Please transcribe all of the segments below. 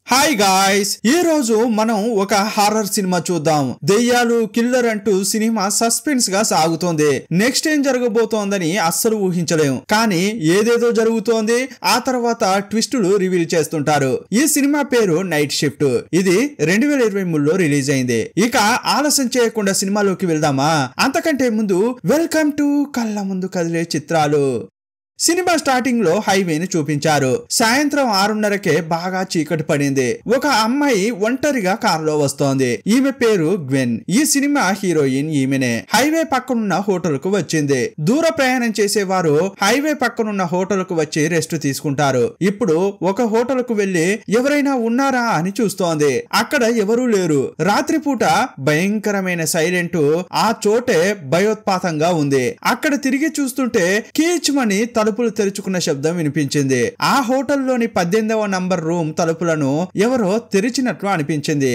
Hi guys, ఈ రోజు మనం ఒక హారర్ సినిమా చూద్దాం. దెయ్యాలు కిల్లర్ అంటూ సినిమా సస్పెన్స్ గా సాగుతోంది. నెక్స్ట్ ఏం జరగబోతోందని అస్సలు ఊహించలేం, కానీ ఏదేదో జరుగుతోంది. ఆ తర్వాత ట్విస్టులు రివీల్ చేస్తుంటారు. ఈ సినిమా పేరు నైట్ షిఫ్ట్. ఇది 2023లో రిలీజ్ అయింది. ఇక ఆలస్యం చేయకుండా సినిమాలోకి వెళ్దామా? అంతకంటే ముందు వెల్కమ్ టు కళ్ళ ముందు కదిలే చిత్రాలు. సినిమా స్టార్టింగ్ లో హైవేని చూపించారు. సాయంత్రం 6:30కే బాగా చీకటి పడింది. ఒక అమ్మాయి ఒంటరిగా కారులో వస్తోంది. ఈమె పేరు గ్వెన్. ఈ సినిమా హీరోయిన్ ఈమెనే. హైవే పక్కనున్న హోటల్ కు వచ్చింది. దూర ప్రయాణం చేసేవారు హైవే పక్కనున్న హోటల్ కు వచ్చి రెస్ట్ తీసుకుంటారు. ఇప్పుడు ఒక హోటల్ కు వెళ్లి ఎవరైనా ఉన్నారా అని చూస్తోంది. అక్కడ ఎవరూ లేరు. రాత్రిపూట భయంకరమైన సైలెంట్ ఆ చోటే భయోత్పాతంగా ఉంది. అక్కడ తిరిగి చూస్తుంటే కీచ్మని తలుపులు తెరుచుకున్న శబ్దం వినిపించింది. ఆ హోటల్లోని 18వ నంబర్ రూమ్ తలుపులను ఎవరో తెరిచినట్లు అనిపించింది.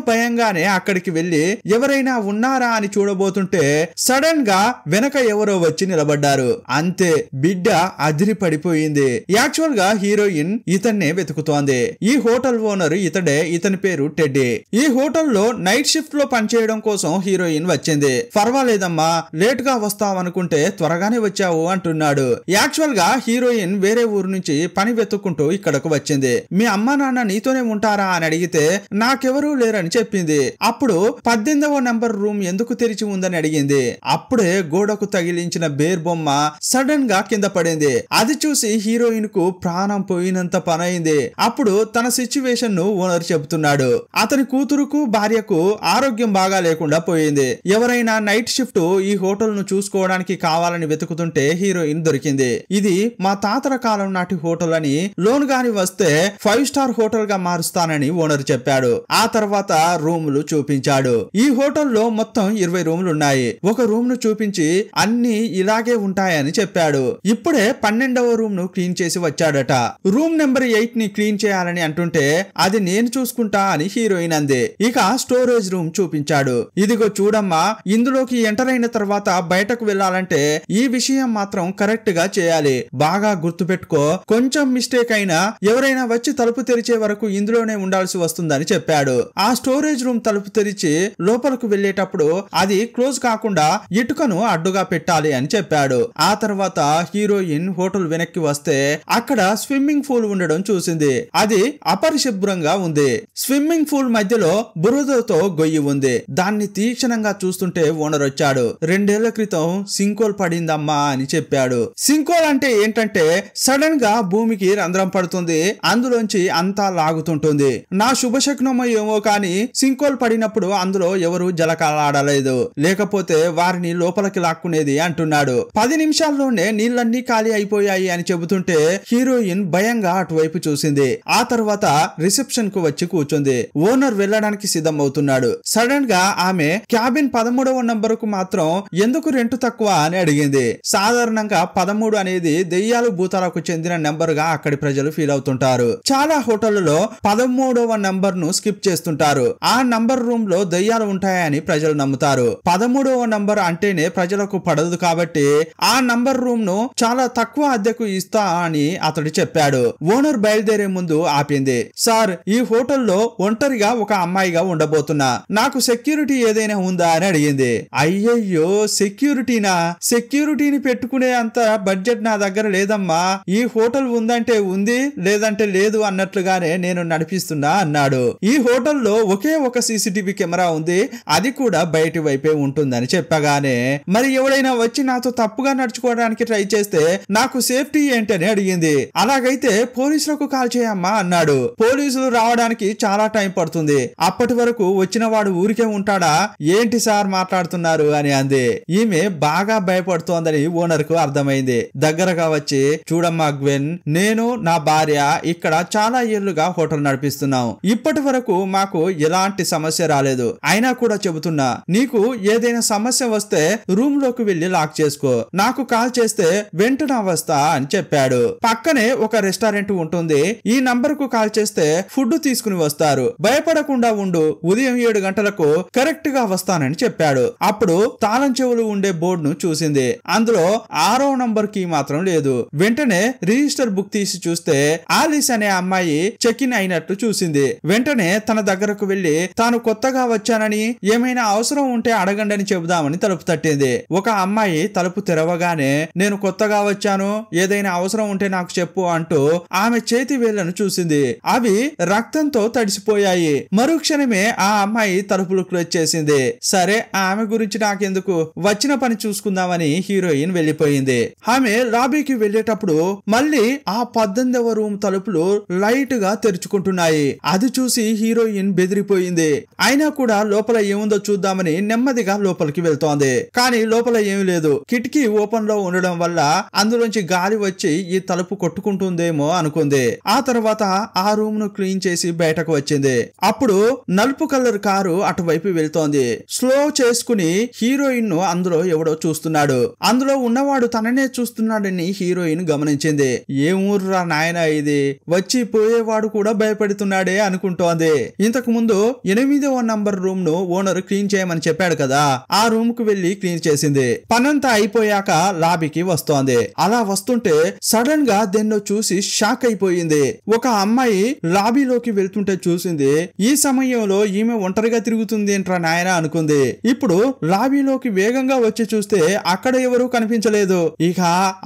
భయంగానే అక్కడికి వెళ్లి ఎవరైనా ఉన్నారా అని చూడబోతుంటే సడన్ గా వెనక ఎవరో వచ్చి నిలబడ్డారు. అంతే, బిడ్డ అదిరి పడిపోయింది. యాక్చువల్ గా హీరోయిన్ ఇతన్నే వెతుకుతోంది. ఈ హోటల్ ఓనర్ ఇతడే. ఇతని పేరు టెడ్డీ. ఈ హోటల్లో నైట్ షిఫ్ట్ లో పనిచేయడం కోసం హీరోయిన్ వచ్చింది. పర్వాలేదమ్మా, లేట్ గా వస్తావనుకుంటే త్వరగానే వచ్చావు అంటున్నాడు. యాక్చువల్ గా హీరోయిన్ వేరే ఊరు నుంచి పని వెతుక్కుంటూ ఇక్కడకు వచ్చింది. మీ అమ్మా నాన్న నీతోనే ఉంటారా అని అడిగితే నాకెవరూ లేరని చెప్పింది. అప్పుడు 18వ నంబర్ రూమ్ ఎందుకు తెరిచి ఉందని అడిగింది. అప్పుడే గోడకు తగిలించిన బేర్ బొమ్మ సడన్ గా కింద పడింది. అది చూసి హీరోయిన్ కు ప్రాణం పోయినంత పనైంది. అప్పుడు తన సిచ్యువేషన్ ను ఓనర్ చెబుతున్నాడు. అతని కూతురుకు భార్యకు ఆరోగ్యం బాగా లేకుండా పోయింది. ఎవరైనా నైట్ షిఫ్ట్ ఈ హోటల్ ను చూసుకోవడానికి కావాలని వెతుకుతుంటే హీరోయిన్ దొరికింది. ఇది మా తాతల కాలం నాటి హోటల్ అని, లోన్ గాని వస్తే 5 స్టార్ హోటల్ గా మారుస్తానని ఓనర్ చెప్పాడు. ఆ తర్వాత రూములు చూపించాడు. ఈ హోటల్లో మొత్తం 20 రూములు ఉన్నాయి. ఒక రూమ్ ను చూపించి అన్ని ఇలాగే ఉంటాయని చెప్పాడు. ఇప్పుడే 12వ రూమ్ ను క్లీన్ చేసి వచ్చాడట. రూమ్ నెంబర్ 8 ని క్లీన్ చేయాలని అంటుంటే అది నేను చూసుకుంటా అని హీరోయిన్ అంది. ఇక స్టోరేజ్ రూమ్ చూపించాడు. ఇదిగో చూడమ్మా, ఇందులోకి ఎంటర్ అయిన తర్వాత బయటకు వెళ్లాలంటే ఈ విషయం మాత్రం కరెక్ట్ గా చేయాలి. బాగా గుర్తు పెట్టుకో, కొంచెం మిస్టేక్ అయినా ఎవరైనా వచ్చి తలుపు తెరిచే వరకు ఇందులోనే ఉండాల్సి వస్తుందని చెప్పాడు. ఆ స్టోరేజ్ రూమ్ తలుపు తెరిచి లోపలకు వెళ్లేటప్పుడు అది క్లోజ్ కాకుండా ఇటుకను అడ్డుగా పెట్టాలి అని చెప్పాడు. ఆ తర్వాత హీరోయిన్ హోటల్ వెనక్కి వస్తే అక్కడ స్విమ్మింగ్ పూల్ ఉండడం చూసింది. అది అపరిశుభ్రంగా ఉంది. స్విమ్మింగ్ పూల్ మధ్యలో బురదతో గొయ్యి ఉంది. దాన్ని తీక్షణంగా చూస్తుంటే ఓనర్ వచ్చాడు. 2 ఏళ్ల క్రితం సింకోల్ పడిందమ్మా అని చెప్పాడు. సింకోల్ అంటే ఏంటంటే సడన్ గా భూమికి రంధ్రం పడుతుంది, అందులోంచి అంతా లాగుతుంటుంది. నా శుభశకునమో ఏమో కానీ సింకోల్ పడినప్పుడు అందులో ఎవరు జలకాలాడలేదు, లేకపోతే వారిని లోపలికి లాక్కునేది అంటున్నాడు. 10 నిమిషాల్లోనే నీళ్ళన్నీ ఖాళీ అయిపోయాయి అని చెబుతుంటే హీరోయిన్ భయంగా అటువైపు చూసింది. ఆ తర్వాత రిసెప్షన్ కు వచ్చి కూర్చుంది. ఓనర్ వెళ్ళడానికి సిద్ధం అవుతున్నాడు. సడన్ గా ఆమె క్యాబిన్ 13వ నంబర్ కు మాత్రం ఎందుకు రెంట్ తక్కువ అని అడిగింది. సాధారణంగా 13 అనేది దెయ్యాలు భూతాలకు చెందిన నెంబర్ గా అక్కడి ప్రజలు ఫీల్ అవుతుంటారు. చాలా హోటళ్లలో 13వ నంబర్ ను స్కిప్ చేస్తుంటారు. ఆ నంబర్ రూమ్ లో దెయ్యాలు ఉంటాయని ప్రజలు నమ్ముతారు. 13వ నంబర్ అంటేనే ప్రజలకు పడదు కాబట్టి ఆ నంబర్ రూమ్ ను చాలా తక్కువ అద్దెకు ఇస్తా అని అతడు చెప్పాడు. ఓనర్ బయలుదేరే ముందు ఆపింది. సార్, ఈ హోటల్లో ఒంటరిగా ఒక అమ్మాయిగా ఉండబోతున్నా, నాకు సెక్యూరిటీ ఏదైనా ఉందా అని అడిగింది. అయ్యయ్యో, సెక్యూరిటీనా? సెక్యూరిటీని పెట్టుకునే అంత బడ్జెట్ నా దగ్గర లేదమ్మా. ఈ హోటల్ ఉందంటే ఉంది, లేదంటే లేదు అన్నట్లుగానే నేను నడిపిస్తున్నా అన్నాడు. ఈ హోటల్లో ఒకే ఒక సీసీటీవీ కెమెరా ఉంది, అది కూడా బయటి వైపే ఉంటుందని చెప్పగానే మరి ఎవడైనా వచ్చి నాతో తప్పుగా నడుచుకోవడానికి ట్రై చేస్తే నాకు సేఫ్టీ ఏంటని అడిగింది. అలాగైతే పోలీసులకు కాల్ చేయమ్మా అన్నాడు. పోలీసులు రావడానికి చాలా టైం పడుతుంది, అప్పటి వరకు వచ్చిన వాడు ఊరికే ఉంటాడా? ఏంటి సార్ మాట్లాడుతున్నారు అని అంది. ఈమె బాగా భయపడుతోందని ఓనర్ కు అర్థమైంది. దగ్గరగా వచ్చి, చూడమ్మా గ్వెన్, నేను నా భార్య ఇక్కడ చాలా ఏళ్లుగా హోటల్ నడిపిస్తున్నాం. ఇప్పటి వరకు మాకు ఎలాంటి సమస్య రాలేదు. అయినా కూడా చెబుతున్నా, నీకు ఏదైనా సమస్య వస్తే రూమ్ లోకి వెళ్లి లాక్ చేసుకో, నాకు కాల్ చేస్తే వెంటనే వస్తా అని చెప్పాడు. పక్కనే ఒక రెస్టారెంట్ ఉంటుంది. ఈ నంబర్ కు కాల్ చేస్తే ఫుడ్ తీసుకుని వస్తారు. భయపడకుండా ఉండు, ఉదయం 7 గంటలకు కరెక్ట్ గా వస్తానని చెప్పాడు. అప్పుడు తాళం చెవులు ఉండే బోర్డును చూసింది. అందులో 6వ నంబర్ కి మాత్రం లేదు. వెంటనే రిజిస్టర్ బుక్ తీసి చూస్తే ఆలిస్ అనే అమ్మాయి చెక్ ఇన్ అయినట్టు చూసింది. వెంటనే తన దగ్గరకు వెళ్లి తాను కొత్తగా వచ్చానని ఏమైనా అవసరం ఉంటే అడగండి అని చెబుదామని తలుపు తట్టింది. ఒక అమ్మాయి తలుపు తెరవగానే నేను కొత్తగా వచ్చాను, ఏదైనా అవసరం ఉంటే నాకు చెప్పు అంటూ ఆమె చేతి వేళ్లను చూసింది. అవి రక్తంతో తడిసిపోయాయి. మరుక్షణమే ఆ అమ్మాయి తలుపులు క్లోజ్ చేసింది. సరే ఆమె గురించి నాకెందుకు, వచ్చిన పని చూసుకుందామని హీరోయిన్ వెళ్లిపోయింది. ఆమె లాబీకి వెళ్లేటప్పుడు మళ్ళీ ఆ 18వ రూమ్ తలుపులు లైట్ గా తెరుచుకుంటున్నాయి. అది చూసి హీరోయిన్ బెదిరిపోయింది. అయినా కూడా లోపల ఏముందో చూద్దామని నెమ్మదిగా లోపలికి వెళ్తోంది. కానీ లోపల ఏమీ లేదు. కిటికీ ఓపెన్ లో ఉండడం వల్ల అందులోంచి గాలి వచ్చి ఈ తలుపు కొట్టుకుంటుందేమో అనుకుంది. ఆ తర్వాత ఆ రూమ్ ను క్లీన్ చేసి బయటకు వచ్చింది. అప్పుడు నలుపు కలర్ కారు అటువైపు వెళ్తోంది. స్లో చేసుకుని హీరోయిన్ ను అందులో ఎవడో చూస్తున్నాడు. అందులో ఉన్నవాడు తననే చూస్తున్నాడని హీరోయిన్ గమనించింది. ఏ ఊర్రా నాయనా ఇది, వచ్చి పోయేవాడు కూడా భయపడుతున్నాడే అనుకుంటోంది. ఇంతకు ముందు 8వ నంబర్ రూమ్ ను ఓనర్ క్లీన్ చేయమని చెప్పాడు కదా, ఆ రూమ్ కు వెళ్లి క్లీన్ చేసింది. పనంతా అయిపోయాక లాబీకి వస్తోంది. అలా వస్తుంటే సడన్ గా దెన్నో చూసి షాక్ అయిపోయింది. ఒక అమ్మాయి లాబీలోకి వెళ్తుంటే చూసింది. ఈ సమయంలో ఈమె ఒంటరిగా తిరుగుతుంది ఏంట్రా నాయనా అనుకుంది. ఇప్పుడు లాబీలోకి వేగంగా వచ్చి చూస్తే అక్కడ ఎవరూ కనిపించలేదు. ఇక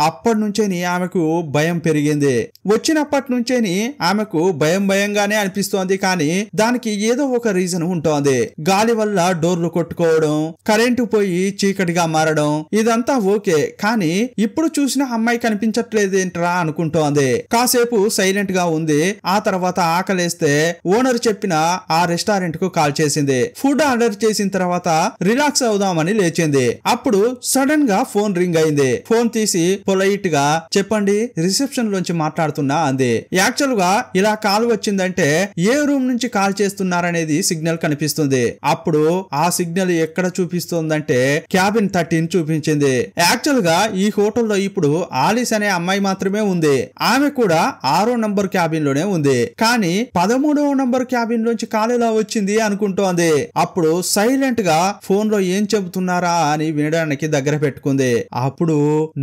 అప్పటి నుంచేని ఆమెకు భయం పెరిగింది. వచ్చినప్పటి నుంచేని ఆమెకు భయంగానే అనిపిస్తోంది. కానీ దానికి ఏదో ఒక రీజన్ ఉంటోంది. గాలి వల్ల డోర్లు కొట్టుకోవడం, కరెంటు పోయి చీకటిగా మారడం, ఇదంతా ఓకే. కానీ ఇప్పుడు చూసిన అమ్మాయి కనిపించట్లేదేంట్రా అనుకుంటోంది. కాసేపు సైలెంట్ గా ఉంది. ఆ తర్వాత ఆకలేస్తే ఓనర్ చెప్పిన ఆ రెస్టారెంట్ కు కాల్ చేసింది. ఫుడ్ ఆర్డర్ చేసిన తర్వాత రిలాక్స్ అవుదామని లేచింది. అప్పుడు సడన్ గా ఫోన్ రింగ్ అయింది. ఫోన్ తీసి పొలైట్ గా చెప్పండి, రిసెప్షన్ లోంచి మాట్లాడుతున్నా అంది. యాక్చువల్ గా ఇలా కాల్ వచ్చిందంటే ఏ రూమ్ నుంచి కాల్ చేస్తున్నారనేది సిగ్నల్ కనిపిస్తుంది. అప్పుడు ఆ సిగ్నల్ ఎక్కడ చూపిస్తుందంటే క్యాబిన్ 13 చూపించింది. యాక్చువల్ గా ఈ హోటల్లో ఇప్పుడు ఆలిస్ అనే అమ్మాయి మాత్రమే ఉంది. ఆమె కూడా 6వ నంబర్ క్యాబిన్ లోనే ఉంది. కానీ 13వ నంబర్ క్యాబిన్ లోంచి కాల్ ఎలా వచ్చింది అనుకుంటోంది. అప్పుడు సైలెంట్ గా ఫోన్ లో ఏం చెబుతున్నారా అని వినడానికి దగ్గర పెట్టుకుంది. అప్పుడు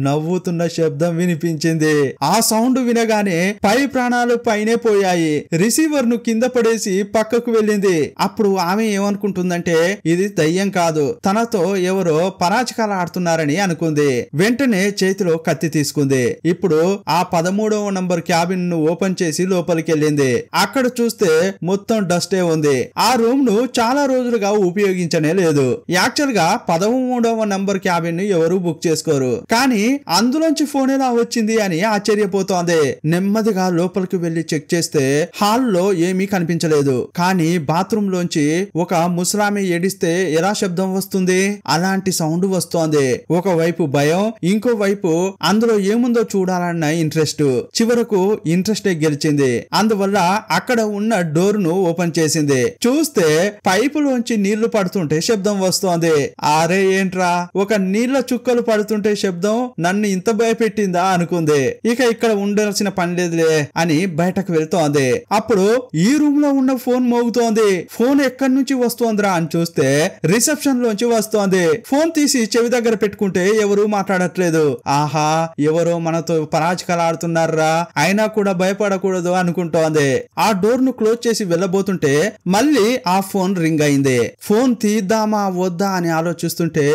నవ్వుతున్న శబ్దం వినిపించింది. ఆ సౌండ్ వినగానే పై ప్రాణాలు పైనే పోయాయి. రిసీవర్ ను కింద పడేసి పక్కకు వెళ్ళింది. అప్పుడు ఆమె ఏమనుకుంటుందంటే ఇది దయ్యం కాదు, తనతో ఎవరో పరాచికాలు ఆడుతున్నారని అనుకుంది. వెంటనే చేతిలో కత్తి తీసుకుంది. ఇప్పుడు ఆ 13వ నంబర్ క్యాబిన్ ను ఓపెన్ చేసి లోపలికి వెళ్ళింది. అక్కడ చూస్తే మొత్తం డస్టే ఉంది. ఆ రూమ్ ను చాలా రోజులుగా ఉపయోగించనే లేదు. యాక్చువల్ గా 13వ నంబర్ క్యాబిన్ ను ఎవరు బుక్ చేసుకోరు. కానీ అందులోంచి ఫోన్ ఎలా వచ్చింది అని ఆశ్చర్యపోతోంది. నెమ్మదిగా లోపలికి వెళ్లి చెక్ చేస్తే హాల్లో ఏమీ కనిపించలేదు. కానీ బాత్రూమ్ లోంచి ఒక ముసలామె ఏడిస్తే ఎలా శబ్దం వస్తుంది, అలాంటి సౌండ్ వస్తోంది. ఒకవైపు భయం, ఇంకోవైపు అందులో ఏముందో చూడాలన్న ఇంట్రెస్ట్. చివరకు ఇంట్రెస్టే గెలిచింది. అందువల్ల అక్కడ ఉన్న డోర్ ను ఓపెన్ చేసింది. చూస్తే పైపులోంచి నీళ్లు పడుతుంటే శబ్దం వస్తోంది. అరే ఏంట్రా, ఒక నీళ్ల చుక్కలు పడుతుంటే శబ్దం నన్ను ఇంత భయపెట్టిందా అనుకుంది. ఇక ఇక్కడ ఉండాల్సిన పని లేదులే అని బయటకు వెళ్తోంది. అప్పుడు ఈ రూమ్ లో ఉన్న ఫోన్ మోగుతోంది. ఫోన్ ఎక్కడి నుంచి వస్తోందిరా అని చూస్తే రిసెప్షన్ లోంచి వస్తోంది. ఫోన్ తీసి చెవి దగ్గర పెట్టుకుంటే ఎవరు మాట్లాడట్లేదు. ఆహా, ఎవరో మనతో పరాచికాలు ఆడుతున్నారా, అయినా కూడా భయపడకూడదు అనుకుంటోంది. ఆ డోర్ ను క్లోజ్ చేసి వెళ్ళబోతుంటే మళ్ళీ ఆ ఫోన్ రింగ్ అయింది. ఫోన్ తీద్దామా వద్దా అని ఆలోచిస్తుంటే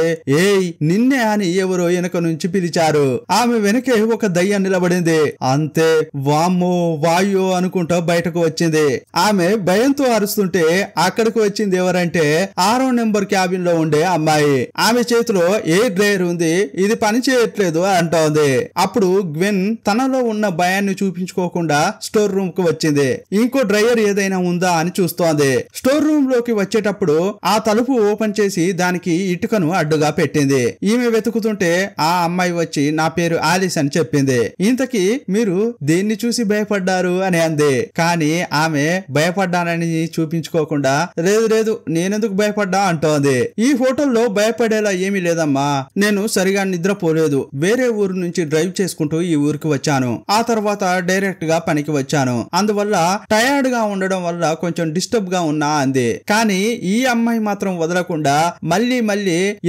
ఏయ్ నిన్నే అని ఎవరో వెనక నుంచి పిలిచారు. ఆమె వెనకే ఒక దయ్యం నిలబడింది. అంతే, వామ్మో వాయో అనుకుంటా బయటకు వచ్చింది. ఆమె భయంతో అరుస్తుంటే అక్కడికి వచ్చింది ఎవరంటే 6వ నెంబర్ క్యాబిన్ లో ఉండే అమ్మాయి. ఆమె చేతిలో ఏ డ్రైయర్ ఉంది, ఇది పని చేయట్లేదు అంటోంది. అప్పుడు గ్వెన్ తనలో ఉన్న భయాన్ని చూపించుకోకుండా స్టోర్ రూమ్ కు వచ్చింది. ఇంకో డ్రైయర్ ఏదైనా ఉందా అని చూస్తోంది. స్టోర్ రూమ్ లోకి వచ్చేటప్పుడు ఆ తలుపు ఓపెన్ చేసి దానికి ఇటుకను అడ్డుగా పెట్టింది. ఈమె వెతుకుతుంటే ఆ అమ్మాయి వచ్చి నా పేరు ఆలిస్ అని చెప్పింది. ఇంతకీ మీరు దేన్ని చూసి భయపడ్డారు అని అంది. కానీ ఆమె భయపడ్డానని చూపించుకోకుండా లేదు నేనెందుకు భయపడ్డా అంటోంది. ఈ హోటల్లో భయపడేలా ఏమీ లేదమ్మా, నేను సరిగా నిద్రపోలేదు. వేరే ఊరు నుంచి డ్రైవ్ చేసుకుంటూ ఈ ఊరికి వచ్చాను. ఆ తర్వాత డైరెక్ట్ గా పనికి వచ్చాను. అందువల్ల టయర్డ్ గా ఉండడం వల్ల కొంచెం డిస్టర్బ్ గా ఉన్నా అంది. కానీ ఈ అమ్మాయి మాత్రం వదలకుండా మళ్ళీ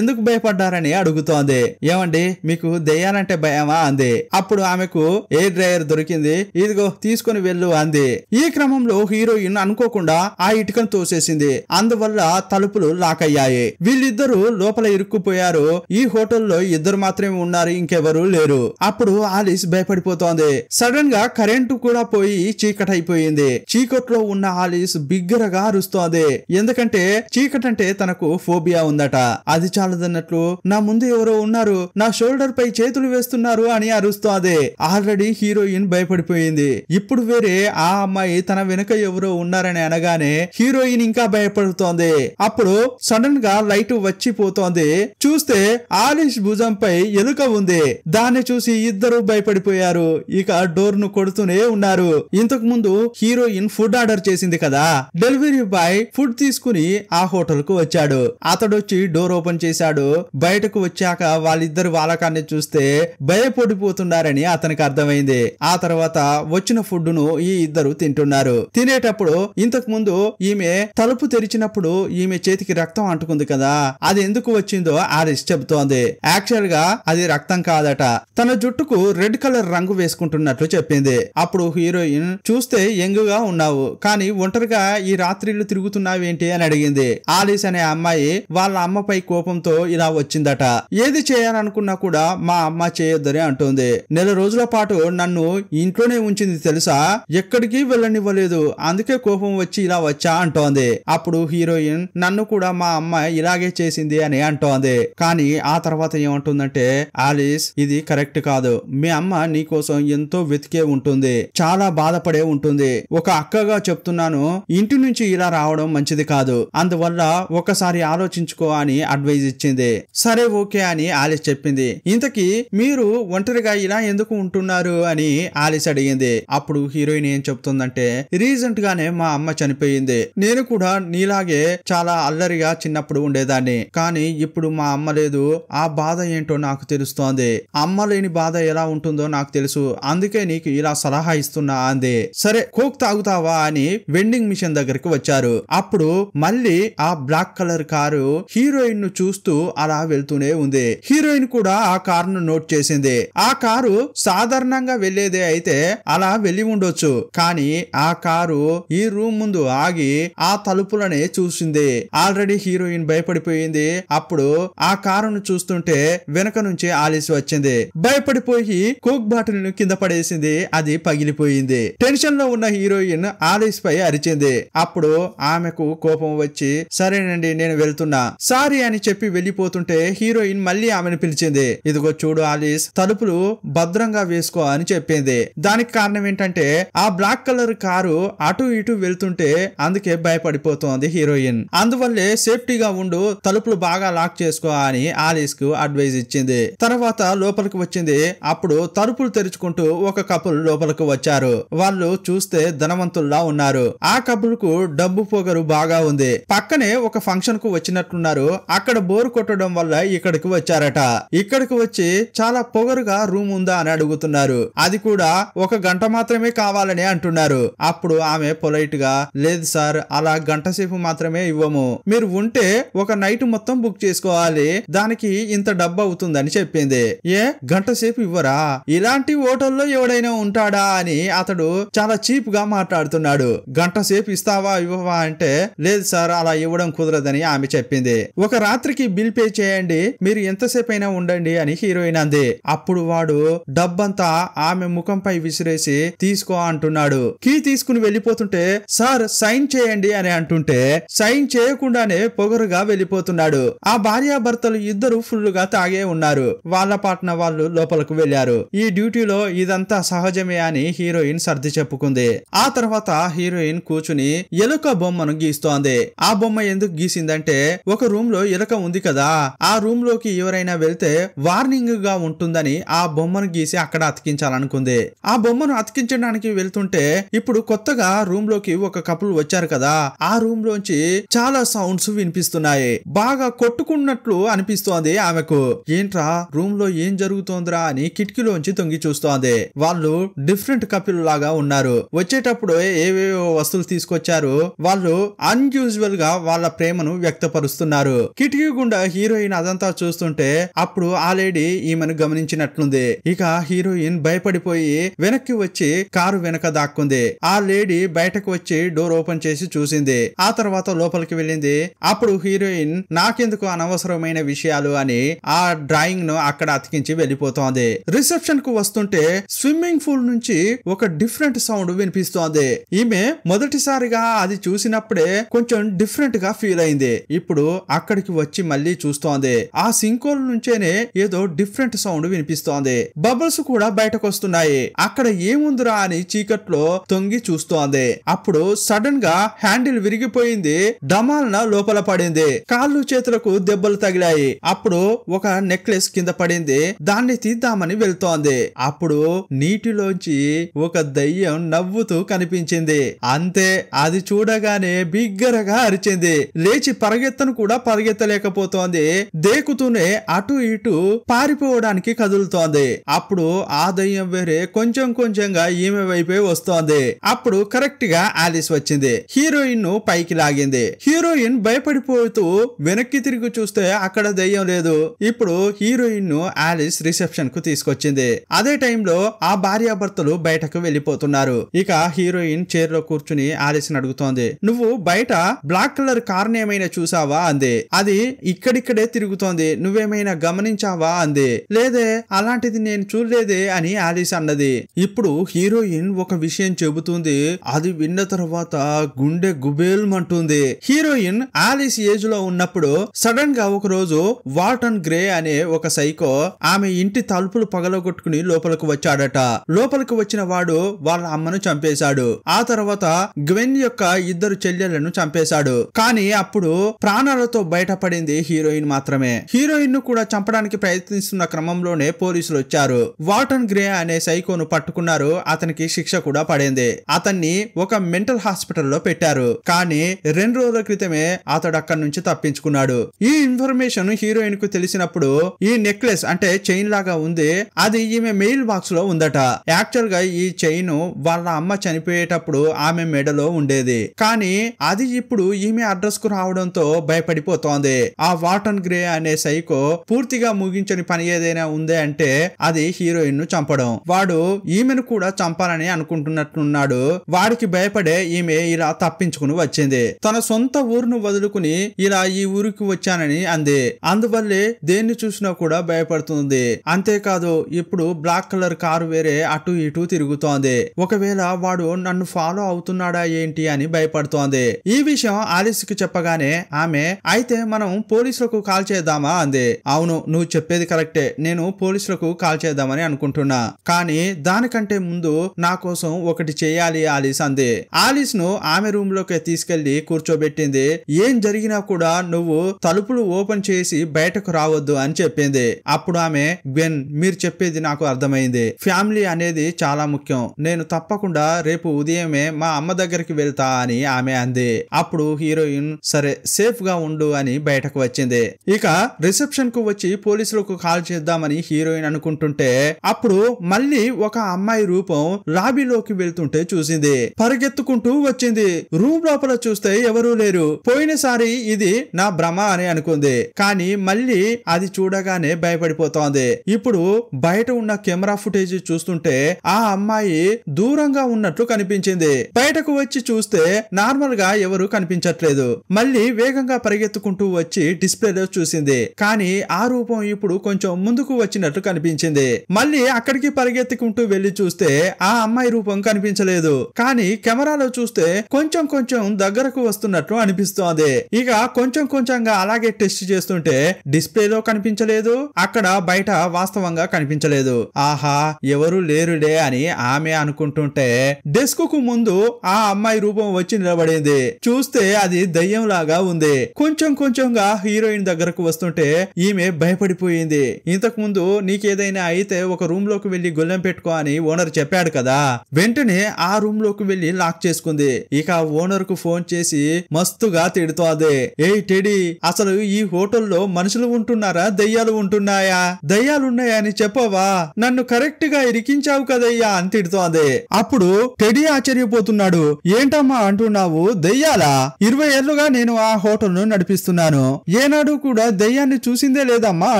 ఎందుకు భయపడ్డారని అడుగుతోంది. ఏమండి, మీకు దెయ్యాలంటే అంటే భయమా అంది. అప్పుడు ఆమెకు ఎయిర్ డ్రైయర్ దొరికింది, ఇదిగో తీసుకుని వెళ్ళు అంది. ఈ క్రమంలో హీరోయిన్ అనుకోకుండా ఆ ఇటుకను తోసేసింది. అందువల్ల తలుపులు లాక్ అయ్యాయి. వీళ్ళిద్దరూ లోపల ఇరుక్కుపోయారు. ఈ హోటల్లో ఇద్దరు మాత్రమే ఉన్నారు, ఇంకెవరూ లేరు. అప్పుడు ఆలిస్ భయపడిపోతోంది. సడన్ గా కరెంటు కూడా పోయి చీకటైపోయింది. చీకట్లో ఉన్న ఆలిస్ బిగ్గరగా అరుస్తోంది. ఎందుకంటే చీకటంటే తనకు ఫోబియా ఉందట. అది చాలదన్నట్లు నా ముందు ఎవరో ఉన్నారు, నా షోల్డర్ పై చేతులు వేస్తున్నారు అని అరుస్తోంది. Already heroine భయపడిపోయింది. ఇప్పుడు వేరే ఆ అమ్మాయి తన వెనుక ఎవరో ఉన్నారని అనగానే హీరోయిన్ ఇంకా భయపడుతోంది. అప్పుడు సడన్ గా లైట్ వచ్చిపోతోంది. చూస్తే ఆలిస్ భుజంపై ఎలుక ఉంది. దాన్ని చూసి ఇద్దరు భయపడిపోయారు. ఇక డోర్ ను కొడుతూనే ఉన్నారు. ఇంతకు ముందు హీరోయిన్ ఫుడ్ ఆర్డర్ చేసింది కదా, డెలివరీ బాయ్ ఫుడ్ తీసుకుని ఆ హోటల్ కు వచ్చాడు. అతడొచ్చి డోర్ ఓపెన్ చేశాడు. బయటకు వచ్చాక వాళ్ళిద్దరు వాలకాన్ని చూస్తే భయపడిపోతున్నారని అతనికి అర్థమైంది. ఆ తర్వాత వచ్చిన ఫుడ్ ను ఈ ఇద్దరు తింటున్నారు. తినేటప్పుడు ఇంతకు ముందు ఈమె తలుపు తెరిచినప్పుడు ఈమె చేతికి రక్తం అంటుకుంది కదా, అది ఎందుకు వచ్చిందో ఆలిస్ చెబుతోంది. యాక్చువల్ గా అది రక్తం కాదట, తన జుట్టుకు రెడ్ కలర్ రంగు వేసుకుంటున్నట్లు చెప్పింది. అప్పుడు హీరోయిన్ చూస్తే యంగుగా ఉన్నావు, కానీ ఒంటరిగా ఈ రాత్రిళ్ళు తిరుగుతున్నావేంటి అని అడిగింది. ఆలిస్ అనే అమ్మాయి వాళ్ళ అమ్మపై కోపంతో ఇలా వచ్చిందట. ఏది చేయాలనుకున్నా కూడా మా అమ్మ చేయొద్దని అంటుంది. నెల రోజుల పాటు నన్ను ఇంట్లోనే ఉంచింది తెలుసా, ఎక్కడికి వెళ్ళనివ్వలేదు, అందుకే కోపం వచ్చి ఇలా వచ్చా అంటోంది. అప్పుడు హీరోయిన్ నన్ను కూడా మా అమ్మ ఇలాగే చేసింది అని అంటోంది. కానీ ఆ తర్వాత ఏమంటుందంటే, ఆలిస్ ఇది కరెక్ట్ కాదు, మీ అమ్మ నీకోసం ఎంతో వెతికే ఉంటుంది, చాలా బాధపడే ఉంటుంది. ఒక అక్కగా చెప్తున్నాను, ఇంటి నుంచి ఇలా రావడం మంచిది కాదు, అందువల్ల ఒకసారి ఆలోచించుకో అని అడ్వైజ్ ఇచ్చింది. సరే ఓకే అని ఆలిస్ చెప్పింది. ఇంతకీ మీరు ఒంటరిగా ఇలా ఎందుకు ఉంటున్నారు అని ఆలిస్ అడిగింది. అప్పుడు హీరోయిన్ ఏం చెప్తుందంటే, రీసెంట్ గానే మా అమ్మ చనిపోయింది. నేను కూడా నీలాగే చాలా అల్లరిగా చిన్నప్పుడు ఉండేదాన్ని, కానీ ఇప్పుడు మా అమ్మ లేదు. ఆ బాధ ఏంటో నాకు తెలుస్తోంది. అమ్మ లేని బాధ ఎలా ఉంటుందో నాకు తెలుసు, అందుకే నీకు ఇలా సలహా ఇస్తున్నా అంది. సరే కోక్ తాగుతావా అని వెండింగ్ మిషన్ దగ్గరికి వచ్చారు. అప్పుడు మళ్ళీ ఆ బ్లాక్ కలర్ కారు హీరోయిన్ ను చూస్తూ అలా వెళ్తూనే ఉంది. హీరోయిన్ కూడా ఆ కారును నోట్ చేసింది. ఆ కారు సాధారణంగా వెళ్లేదే అయితే అలా వెళ్లి ఉండొచ్చు, కానీ ఆ కారు ఈ రూమ్ ముందు ఆగి ఆ తలుపులనే చూసింది. ఆల్రెడీ హీరోయిన్ భయపడిపోయింది. అప్పుడు ఆ కారును చూస్తుంటే వెనక నుంచి ఆలిస్ వచ్చింది. భయపడిపోయి కోక్ బాటిల్ ను కింద పడేసింది. అది పగిలిపోయింది. టెన్షన్ లో ఉన్న హీరోయిన్ ఆలిస్ పై అరిచింది. అప్పుడు ఆమెకు కోపం వచ్చి సరేనండి నేను వెళ్తున్నా సారీ అని చెప్పి వెళ్లిపోతుంటే హీరోయిన్ మళ్ళీ ఆమెను పిలిచింది. ఇదిగో చూడు ఆలిస్, తలుపులు భద్రంగా వేసుకో అని చెప్పింది. దానికి కారణం ఏంటంటే ఆ బ్లాక్ కలర్ కారు అటు ఇటు వెళ్తుంటే అందుకే భయపడిపోతోంది హీరోయిన్. అందువల్లే సేఫ్టీగా ఉండు, తలుపులు బాగా లాక్ చేసుకో అని ఆలిస్ కు అడ్వైజ్ ఇచ్చింది. తర్వాత లోపలికి వచ్చింది. అప్పుడు తలుపులు తెరుచుకుంటూ ఒక కపుల్ లోపలికి వచ్చారు. వాళ్ళు చూస్తే ధనవంతుల్లా ఉన్నారు. ఆ కపుల్ కు డబ్బు పొగరు బాగా ఉంది. పక్కనే ఒక ఫంక్షన్ కు వచ్చినట్లున్నారు. అక్కడ బోర్ కొట్టడం వల్ల ఇక్కడికి వచ్చారట. ఇక్కడికి వచ్చి చాలా పొగరుగా రూమ్ ఉందా అని అడుగుతున్నారు. అది కూడా 1 గంట మాత్రమే కావాలని అంటున్నారు. అప్పుడు ఆమె పొలైట్ గా లేదు సార్, అలా గంట సేపు మాత్రమే ఇవ్వము, మీరు ఉంటే ఒక నైట్ మొత్తం బుక్ చేసుకోవాలి, దానికి ఇంత డబ్బు అవుతుందని చెప్పింది. ఏ గంట సేపు ఇవ్వరా, ఇలాంటి హోటల్లో ఎవడైనా ఉంటాడా అని అతడు చాలా చీప్ గా మాట్లాడుతున్నాడు. గంట సేపు ఇస్తావా ఇవ్వవా అంటే లేదు సార్ అలా ఇవ్వడం కుదరదని ఆమె చెప్పింది. ఒక రాత్రికి బిల్ పే చేయండి, మీరు ఎంతసేపు అయినా ఉండండి అని హీరోయిన్ అంది. అప్పుడు వాడు డబ్బంతా ఆమె ముఖంపై విసిరేసి తీసుకో అంటున్నాడు. కీ తీసుకుని వెళ్లిపోతుంటే సార్ సైన్ చేయండి అని అంటుంటే సైన్ చేయకుండానే పొగరుగా వెళ్లిపోతున్నాడు. ఆ భార్యాభర్తలు ఇద్దరు ఫుల్ గా తాగే ఉన్నారు. వాళ్ళ పాటన వాళ్ళు లోపలకు వెళ్లారు. ఈ డ్యూటీలో ఇదంతా సహజమే అని హీరోయిన్ సర్ది చెప్పుకుంది. ఆ తర్వాత హీరోయిన్ కూర్చుని ఎలుక బొమ్మను గీస్తోంది. ఆ బొమ్మ ఎందుకు గీసిందంటే ఒక రూమ్ లో ఎలుక ఉంది కదా, ఆ రూమ్ లోకి ఎవరైనా వెళ్తే వార్నింగ్ గా ఉంటుందని ఆ బొమ్మను గీసి అక్కడ అతికించాలనుకుంది. ఆ బొమ్మను అతికించడానికి వెళ్తుంటే ఇప్పుడు కొత్తగా రూమ్ లోకి ఒక కపుల్ వచ్చారు కదా, ఆ రూమ్ లోంచి చాలా సౌండ్స్ వినిపిస్తున్నాయి. బాగా కొట్టుకున్నట్లు అనిపిస్తోంది ఆమెకు. ఏంట్రా రూమ్ లో ఏం జరుగుతోందిరా అని కిటికీలోంచి తొంగి చూస్తోంది. వాళ్ళు డిఫరెంట్ కపుల్ లాగా ఉన్నారు. వచ్చేటప్పుడు ఏవేవో వస్తువులు తీసుకొచ్చారు. వాళ్ళు అన్యూజువల్ గా వాళ్ళ ప్రేమను వ్యక్తపరుస్తున్నారు. కిటికీ గుండా హీరోయిన్ అదంతా చూస్తుంటే అప్పుడు ఆ లేడీ ఈమెను గమనించినట్లుంది. ఇక హీరోయిన్ భయపడిపోయి వెనక్కి వచ్చి కారు వెనక దాక్కుంది. ఆ లేడీ బయటకు వచ్చి డోర్ ఓపెన్ చేసి చూసింది. ఆ తర్వాత లోపలికి వెళ్ళింది. అప్పుడు హీరోయిన్ నాకెందుకు అనవసరమైన విషయాలు అని ఆ డ్రాయింగ్ ను అక్కడ అతికించి వెళ్ళిపోతోంది. రిసెప్షన్ కు వస్తుంటే స్విమ్మింగ్ పూల్ నుంచి ఒక డిఫరెంట్ సౌండ్ వినిపిస్తోంది. ఈమె మొదటిసారిగా అది చూసినప్పుడే కొంచెం డిఫరెంట్ గా ఫీల్ అయింది. ఇప్పుడు అక్కడికి వచ్చి మళ్ళీ చూస్తోంది. ఆ సింకోల్ నుంచేనే ఏదో డిఫరెంట్ సౌండ్ వినిపిస్తోంది. బబుల్స్ కూడా బయటకు వస్తున్నాయి. అక్కడ ఏముందిరా అని చీకట్లో తొంగి చూస్తోంది. అప్పుడు సడన్ గా హ్యాండిల్ విరిగిపోయింది. డమాల్న లోపల పడింది. కాళ్ళు చేతులకు దెబ్బలు తగిలాయి. అప్పుడు ఒక నెక్లెస్ కింద పడింది. దాన్ని తీద్దామని వెళ్తోంది. అప్పుడు నీటిలోంచి ఒక దయ్యం నవ్వుతూ కనిపించింది. అంతే, అది చూడగానే బిగ్గరగా అరిచింది. లేచి పరిగెత్తను కూడా పరిగెత్తలేకపోతోంది. దేకుతూనే అటు ఇటు పారిపోవడానికి కదులుతోంది. అప్పుడు ఆ దయ్యం వేరే కొంచెం కొంచెంగా ఈమె వైపే వస్తోంది. అప్పుడు కరెక్ట్ గా ఆలిస్ వచ్చింది. హీరోయిన్ ను పైకి లాగింది. హీరోయిన్ భయపడిపోతూ వెనక్కి తిరిగి చూస్తే అక్కడ దయ్యం లేదు. ఇప్పుడు హీరోయిన్ ను ఆలిస్ రిసెప్షన్ కు తీసుకొచ్చింది. అదే టైంలో ఆ భార్యాభర్తలు బయటకు వెళ్లిపోతున్నారు. ఇక హీరోయిన్ చైర్ లో కూర్చుని ఆలిస్ ని అడుగుతోంది, నువ్వు బయట బ్లాక్ కలర్ కార్ ఏమైనా చూసావా అంది. అది ఇక్కడిక్కడే తిరుగుతోంది, నువ్వేమైనా గమనించావా అంది. లేదే, అలాంటిది నేను చూడలేదే అని ఆలిస్ అన్నది. ఇప్పుడు హీరోయిన్ ఒక విషయం చెబుతుంది. అది విన్న తర్వాత గుండె గుబేల్మంటుంది. హీరోయిన్ ఆలిస్ ఏజ్ లో ఉన్నప్పుడు సడన్ గా ఒక రోజు వాల్టన్ గ్రే అనే ఒక సైకో ఆమె ఇంటి తలుపులు పగలగొట్టుకుని లోపలికి వచ్చాడట. లోపలికి వచ్చిన వాడు వాళ్ళ అమ్మను చంపేశాడు. ఆ తర్వాత గ్వెన్ యొక్క ఇద్దరు చెల్లెళ్లను చంపేశాడు. కానీ అప్పుడు ప్రాణాలతో బయటపడింది హీరోయిన్ మాత్రమే. హీరోయిన్ ను కూడా చంపడానికి ప్రయత్నిస్తున్న క్రమంలోనే పోలీసులు వచ్చారు. వాల్టన్ గ్రే అనే సైకోను పట్టుకున్నారు. అతనికి శిక్ష కూడా పడింది. అతన్ని ఒక మెంటల్ హాస్పిటల్లో పెట్టారు. కానీ 2 రోజుల క్రితమే అతడు అక్కడి నుంచి తప్పించుకున్నాడు. ఈ ఇన్ఫర్మేషన్ హీరోయిన్ కు తెలిసినప్పుడు ఈ నెక్లెస్ అంటే చైన్ లాగా ఉంది, అది ఈమె మెయిల్ బాక్స్ లో ఉందట. యాక్చువల్ గా ఈ చైన్ వాళ్ళ అమ్మ చనిపోయేటప్పుడు ఆమె మెడలో ఉండేది. కానీ అది ఇప్పుడు ఈమె అడ్రస్ కు రావడంతో భయపడిపోతోంది. ఆ వాల్టన్ గ్రే అనే సైకో పూర్తిగా ముగించని పని ఏదైనా ఉందే అంటే అది హీరోయిన్ ను చంపడం. వాడు ఈమెను కూడా చంపాలని అనుకుంటున్నట్టున్నాడు. వాడికి భయపడే ఈమె ఇలా తప్పించుకుని వచ్చింది. తన సొంత ఊరును వదులుకుని ఇలా ఈ ఊరికి వచ్చానని అంది. అందువల్లే దేన్ని చూసినా కూడా భయపడుతుంది. అంతేకాదు ఇప్పుడు బ్లాక్ కలర్ కారు వేరే అటు ఇటు తిరుగుతోంది. ఒకవేళ వాడు నన్ను ఫాలో అవుతున్నాడా ఏంటి అని భయపడుతోంది. ఈ విషయం ఆలిస్ కి చెప్పగానే ఆమె అయితే మనం పోలీసులకు కాల్ చేద్దామా అంది. అవును, నువ్వు చెప్పేది కరెక్టే, నేను పోలీసులకు కాల్ చేద్దామని అనుకుంటున్నా. కానీ దానికంటే ముందు నా కోసం ఒకటి చేయాలి ఆలిస్ అంది. ఆలిస్ ను ఆమె రూమ్ లోకి తీసుకెళ్లి కూర్చోబెట్టింది. ఏం జరిగినా కూడా నువ్వు తలుపులు ఓపెన్ చేసి బయటకు రావద్దు అని చెప్పింది. అప్పుడు ఆమె గ్వెన్, మీరు చెప్పేది నాకు అర్థమైంది. ఫ్యామిలీ అనేది చాలా ముఖ్యం. నేను తప్పకుండా రేపు ఉదయమే మా అమ్మ దగ్గరికి వెళ్తా అని ఆమె అంది. అప్పుడు హీరోయిన్ సరే సేఫ్ గా ఉండు అని బయటకు వచ్చింది. ఇక రిసెప్షన్ కు వచ్చి పోలీసులకు కాల్ చేద్దామని హీరోయిన్ అనుకుంటుంటే అప్పుడు మళ్ళీ ఒక అమ్మాయి రూపం లాబీలోకి వెళ్తుంటే చూసింది. పరిగెత్తుకుంటూ వచ్చింది. రూమ్ లోపల చూస్తే ఎవరూ లేరు. పోయినసారి ఇది నా భ్రమ అని అనుకుంది. కానీ మళ్ళీ అది చూడగానే భయపడిపోతోంది. ఇప్పుడు బయట ఉన్న కెమెరా ఫుటేజ్ చూస్తుంటే ఆ అమ్మాయి దూరంగా ఉన్నట్లు కనిపించింది. బయటకు వచ్చి చూస్తే నార్మల్ గా ఎవరు కనిపించట్లేదు. మళ్ళీ వేగంగా పరిగెత్తుకుంటూ వచ్చి డిస్ప్లేలో చూసింది. కానీ ఆ రూపం ఇప్పుడు కొంచెం ముందుకు వచ్చినట్లు కనిపించింది. మళ్ళీ అక్కడికి పరిగెత్తుకుంటూ వెళ్లి చూస్తే ఆ అమ్మాయి రూపం కనిపించలేదు. కానీ కెమెరాలో చూస్తే కొంచెం కొంచెం దగ్గరకు వస్తున్నట్లు అనిపిస్తోంది. ఇక కొంచెం కొంచెంగా అలాగే టెస్ట్ చేస్తుంటే డిస్ప్లేలో కనిపించలేదు, అక్కడ బయట వాస్తవంగా కనిపించలేదు. ఆహా, ఎవరు లేరులే అని ఆమె అనుకుంటుంటే డెస్క్ కు ముందు ఆ అమ్మాయి రూపం వచ్చి నిలబడింది. చూస్తే అది దయ్యం లాగా ఉంది. కొంచెం కొంచెంగా హీరోయిన్ దగ్గరకు వస్తుంటే ఈమె భయపడిపోయింది. ఇంతకు ముందు నీకేదైనా అయితే ఒక రూమ్ లోకి వెళ్లి గొల్లెం పెట్టుకో అని ఓనర్ చెప్పాడు కదా. వెంటనే ఆ రూమ్ లోకి వెళ్లి లాక్ చేసుకుంది. ఇక ఓనర్ కు ఫోన్ చేసి మస్తుగా తిడుతోంది. ఏయ్ టెడీ, అసలు ఈ హోటల్లో మనుషులు ఉంటున్నారా దయ్యాలు ఉంటున్నాయా? దయ్యాలున్నాయా అని చెప్పవా? నన్ను కరెక్ట్ గా ఇరికించావు కదయ్యా అని తిడుతోంది. అప్పుడు టెడీ ఆశ్చర్యపోతున్నాడు. ఏంటమ్మా అంటున్నావు? దయ్యాలా? 20 ఏళ్లుగా నేను ఆ హోటల్ ను నడిపిస్తున్నాను. ఏనాడు కూడా దయ్యాన్ని చూసిందే లేదమ్మా